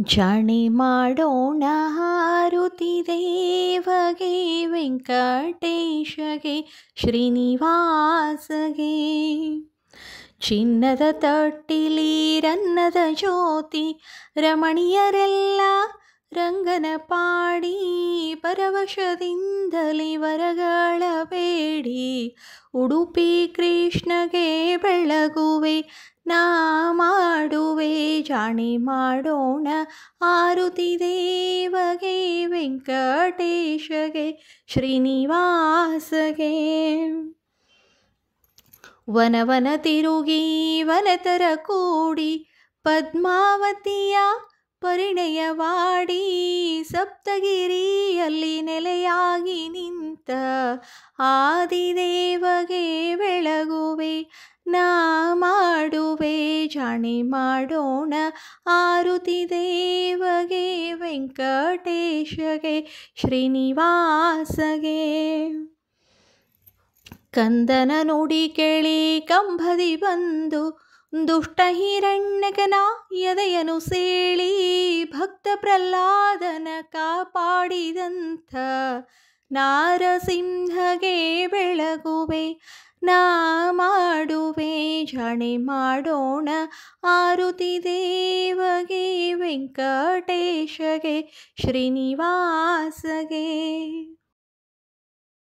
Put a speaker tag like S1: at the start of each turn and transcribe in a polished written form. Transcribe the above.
S1: ಜಾಣೆ ಮಾಡೋಣ ಆರುತಿ ದೇವಗೆ ವೆಂಕಟೇಶಗೆ ಶ್ರೀನಿವಾಸಗೆ. ಚಿನ್ನದ ತಟ್ಟಿಲಿ ರನ್ನದ ಜ್ಯೋತಿ ರಮಣೀಯರೆಲ್ಲ ರಂಗನ ಪಾಡಿ ಪರವಶದಿಂದಲೇ ವರಗಳ ಬೇಡಿ. ಉಡುಪಿ ಕೃಷ್ಣಗೆ ಬೆಳಗುವೆ ನಾ ಮಾಡುವೆ ಜಾಣೆ ಮಾಡೋಣ ಆರುತಿ ದೇವಗೆ ವೆಂಕಟೇಶಗೆ ಶ್ರೀನಿವಾಸಗೆ. ವನವನ ತಿರುಗಿ ವನತರ ಕೂಡಿ ಪದ್ಮಾವತಿಯ ಪರಿಣಯವಾಡಿ ಸಪ್ತಗಿರಿಯಲ್ಲಿ ನೆಲೆಯಾಗಿ ನಿಂತ ಆದಿದೇವಗೆ ಬೆಳಗುವೆ ನಾ ಮಾಡುವೆ ಜಾಣೆ ಮಾಡೋಣ ಆರುತಿ ದೇವಗೆ ವೆಂಕಟೇಶಗೆ ಶ್ರೀನಿವಾಸಗೆ. ಕಂದನ ನುಡಿ ಕೇಳಿ ಕಂಬದಿ ಬಂದು ದುಷ್ಟ ಹಿರಣ್ಯಕನ ಎದೆಯನು ಸೇಳಿ ಭಕ್ತ ಪ್ರಹ್ಲಾದನ ಕಾಪಾಡಿದಂಥ ನಾರಸಿಂಹಗೆ ಬೆಳಗುವೆ ನಾ ಮಾಡುವೆ ಜಾಣೆ ಮಾಡೋಣ ಆರುತಿ ದೇವಗೆ ವೆಂಕಟೇಶಗೆ ಶ್ರೀನಿವಾಸಗೆ.